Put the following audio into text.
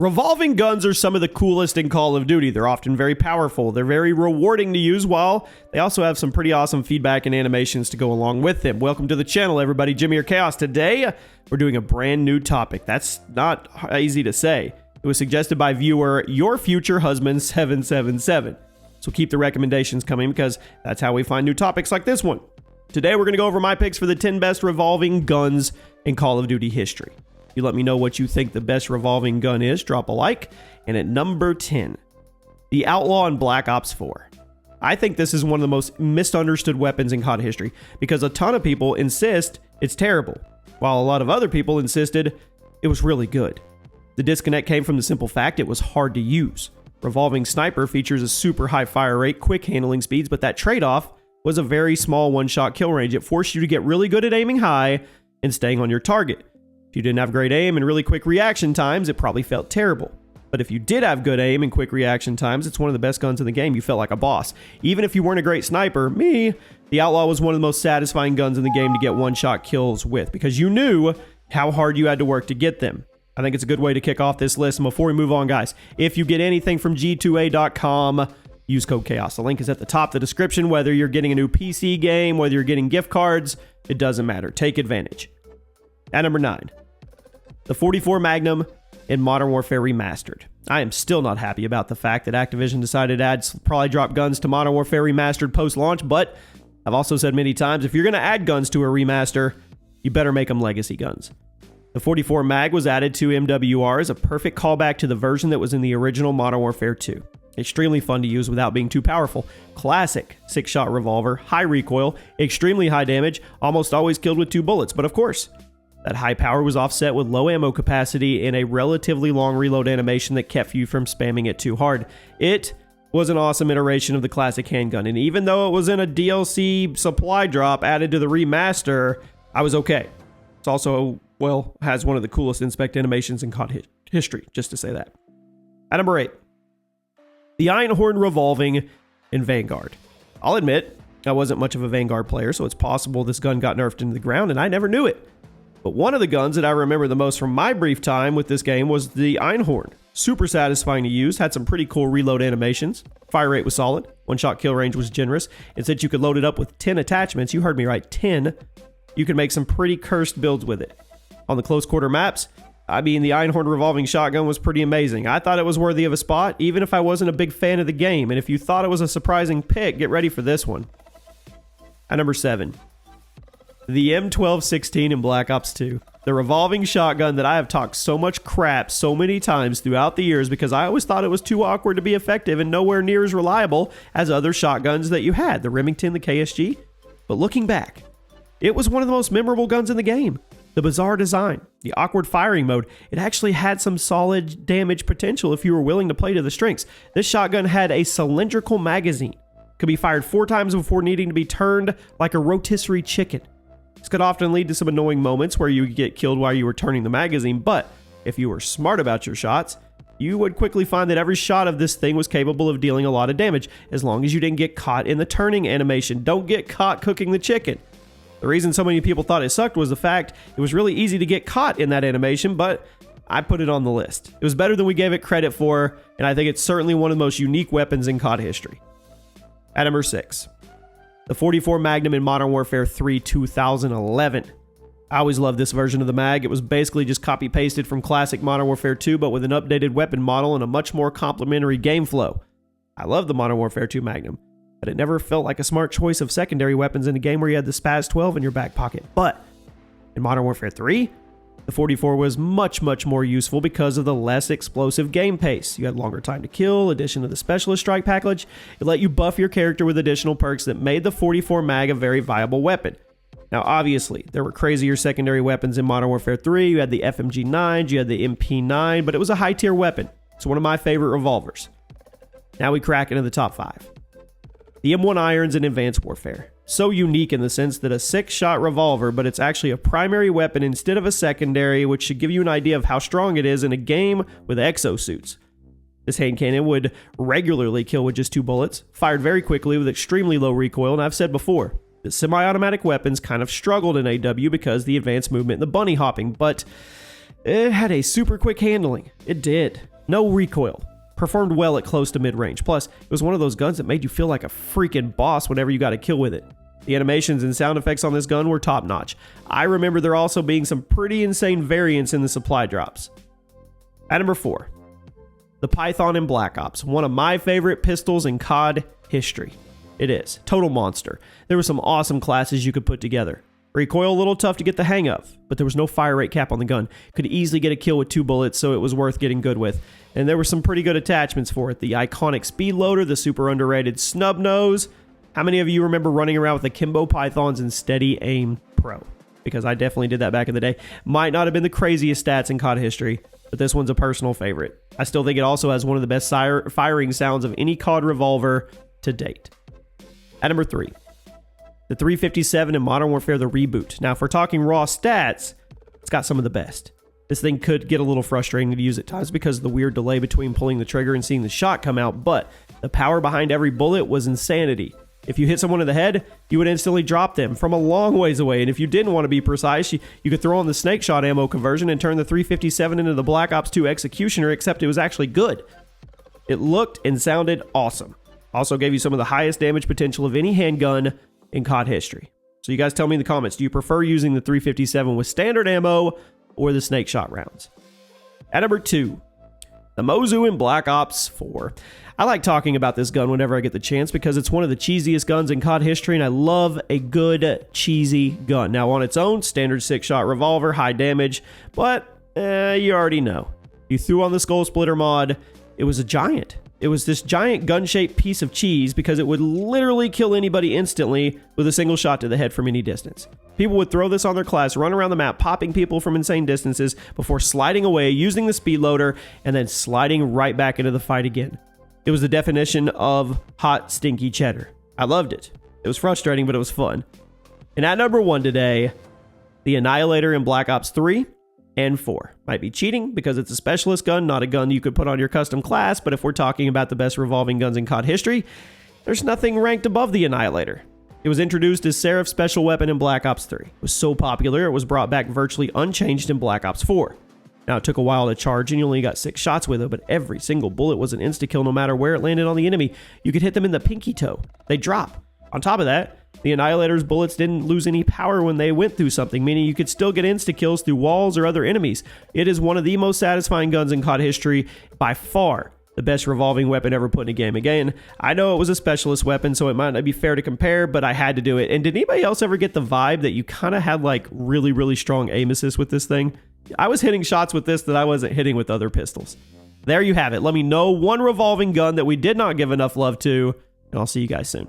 Revolving guns are some of the coolest in Call of Duty. They're often very powerful. They're very rewarding to use, while they also have some pretty awesome feedback and animations to go along with them. Welcome to the channel, everybody. Jimmy or Chaos. Today, we're doing a brand new topic. That's not easy to say. It was suggested by viewer Your Future Husband 777. So keep the recommendations coming because that's how we find new topics like this one. Today, we're going to go over my picks for the 10 best revolving guns in Call of Duty history. You let me know what you think the best revolving gun is. Drop a like. And at number 10, the Outlaw in Black Ops 4. I think this is one of the most misunderstood weapons in COD history because a ton of people insist it's terrible, while a lot of other people insisted it was really good. The disconnect came from the simple fact it was hard to use. Revolving Sniper features a super high fire rate, quick handling speeds, but that trade-off was a very small one-shot kill range. It forced you to get really good at aiming high and staying on your target. If you didn't have great aim and really quick reaction times, it probably felt terrible. But if you did have good aim and quick reaction times, it's one of the best guns in the game. You felt like a boss. Even if you weren't a great sniper, the Outlaw was one of the most satisfying guns in the game to get one-shot kills with because you knew how hard you had to work to get them. I think it's a good way to kick off this list. And before we move on, guys, if you get anything from G2A.com, use code CHAOS. The link is at the top of the description. Whether you're getting a new PC game, whether you're getting gift cards, it doesn't matter. Take advantage. At number 9. The 44 Magnum in Modern Warfare Remastered. I am still not happy about the fact that Activision decided to add probably drop guns to Modern Warfare Remastered post-launch, but I've also said many times, if you're going to add guns to a remaster, you better make them legacy guns. The 44 Mag was added to MWR as a perfect callback to the version that was in the original Modern Warfare 2. Extremely fun to use without being too powerful. Classic 6-shot revolver, high recoil, extremely high damage, almost always killed with 2 bullets, but of course, that high power was offset with low ammo capacity and a relatively long reload animation that kept you from spamming it too hard. It was an awesome iteration of the classic handgun, and even though it was in a DLC supply drop added to the remaster, I was okay. It's also, well, has one of the coolest inspect animations in COD history, just to say that. At number 8, the Einhorn revolving in Vanguard. I'll admit, I wasn't much of a Vanguard player, so it's possible this gun got nerfed into the ground, and I never knew it. But one of the guns that I remember the most from my brief time with this game was the Einhorn. Super satisfying to use, had some pretty cool reload animations. Fire rate was solid, one-shot kill range was generous, and since you could load it up with 10 attachments, you heard me right, 10, you could make some pretty cursed builds with it. On the close quarter maps, the Einhorn revolving shotgun was pretty amazing. I thought it was worthy of a spot, even if I wasn't a big fan of the game, and if you thought it was a surprising pick, get ready for this one. At number 7. The M1216 in Black Ops 2. The revolving shotgun that I have talked so much crap so many times throughout the years because I always thought it was too awkward to be effective and nowhere near as reliable as other shotguns that you had, the Remington, the KSG. But looking back, it was one of the most memorable guns in the game. The bizarre design, the awkward firing mode, it actually had some solid damage potential if you were willing to play to the strengths. This shotgun had a cylindrical magazine. Could be fired 4 times before needing to be turned like a rotisserie chicken. This could often lead to some annoying moments where you get killed while you were turning the magazine, but if you were smart about your shots, you would quickly find that every shot of this thing was capable of dealing a lot of damage, as long as you didn't get caught in the turning animation. Don't get caught cooking the chicken. The reason so many people thought it sucked was the fact it was really easy to get caught in that animation, but I put it on the list. It was better than we gave it credit for, and I think it's certainly one of the most unique weapons in COD history. At number 6. The 44 Magnum in Modern Warfare 3 2011. I always loved this version of the mag. It was basically just copy-pasted from classic Modern Warfare 2, but with an updated weapon model and a much more complementary game flow. I love the Modern Warfare 2 Magnum, but it never felt like a smart choice of secondary weapons in a game where you had the Spaz 12 in your back pocket. But in Modern Warfare 3, the 44 was much more useful because of the less explosive game pace. You had longer time to kill, addition to the Specialist Strike package. It let you buff your character with additional perks that made the 44 mag a very viable weapon. Now, obviously, there were crazier secondary weapons in Modern Warfare 3. You had the FMG-9, you had the MP-9, but it was a high-tier weapon. It's one of my favorite revolvers. Now we crack into the top 5. The M1 irons in Advanced Warfare. So unique in the sense that a 6-shot revolver, but it's actually a primary weapon instead of a secondary, which should give you an idea of how strong it is in a game with exosuits. This hand cannon would regularly kill with just 2 bullets, fired very quickly with extremely low recoil, and I've said before, that semi-automatic weapons kind of struggled in AW because of the advanced movement and the bunny hopping, but it had a super quick handling. It did. No recoil. Performed well at close to mid-range. Plus, it was one of those guns that made you feel like a freaking boss whenever you got a kill with it. The animations and sound effects on this gun were top-notch. I remember there also being some pretty insane variants in the supply drops. At number 4, the Python in Black Ops, one of my favorite pistols in COD history. It is. Total monster. There were some awesome classes you could put together. Recoil a little tough to get the hang of, but there was no fire rate cap on the gun. Could easily get a kill with 2 bullets, so it was worth getting good with. And there were some pretty good attachments for it. The iconic speed loader, the super underrated snub nose. How many of you remember running around with the Kimbo Pythons and Steady Aim Pro? Because I definitely did that back in the day. Might not have been the craziest stats in COD history, but this one's a personal favorite. I still think it also has one of the best firing sounds of any COD revolver to date. At number 3, the 357 in Modern Warfare the Reboot. Now, if we're talking raw stats, it's got some of the best. This thing could get a little frustrating to use at times because of the weird delay between pulling the trigger and seeing the shot come out, but the power behind every bullet was insanity. If you hit someone in the head, you would instantly drop them from a long ways away, and if you didn't want to be precise, you could throw on the snake shot ammo conversion and turn the 357 into the Black Ops 2 Executioner, except it was actually good. It looked and sounded awesome. Also gave you some of the highest damage potential of any handgun in COD history. So you guys tell me in the comments, do you prefer using the 357 with standard ammo or the snake shot rounds? At number 2, the Mozu in Black Ops 4. I like talking about this gun whenever I get the chance because it's one of the cheesiest guns in COD history, and I love a good cheesy gun. Now on its own, standard 6-shot revolver, high damage, but you already know. You threw on the Skull Splitter mod, it was a giant. It was this giant gun-shaped piece of cheese because it would literally kill anybody instantly with a single shot to the head from any distance. People would throw this on their class, run around the map, popping people from insane distances before sliding away, using the speed loader, and then sliding right back into the fight again. It was the definition of hot, stinky cheddar. I loved it. It was frustrating, but it was fun. And at number 1 today, the Annihilator in Black Ops 3 and 4. Might be cheating because it's a specialist gun, not a gun you could put on your custom class, but if we're talking about the best revolving guns in COD history, there's nothing ranked above the Annihilator. It was introduced as Seraph's special weapon in Black Ops 3. It was so popular, it was brought back virtually unchanged in Black Ops 4. Now, it took a while to charge and you only got 6 shots with it, but every single bullet was an insta-kill no matter where it landed on the enemy. You could hit them in the pinky toe. They drop. On top of that, the Annihilator's bullets didn't lose any power when they went through something, meaning you could still get insta-kills through walls or other enemies. It is one of the most satisfying guns in COD history, by far the best revolving weapon ever put in a game. Again, I know it was a specialist weapon, so it might not be fair to compare, but I had to do it. And did anybody else ever get the vibe that you kind of had like really, really strong aim assist with this thing? I was hitting shots with this that I wasn't hitting with other pistols. There you have it. Let me know one revolving gun that we did not give enough love to, and I'll see you guys soon.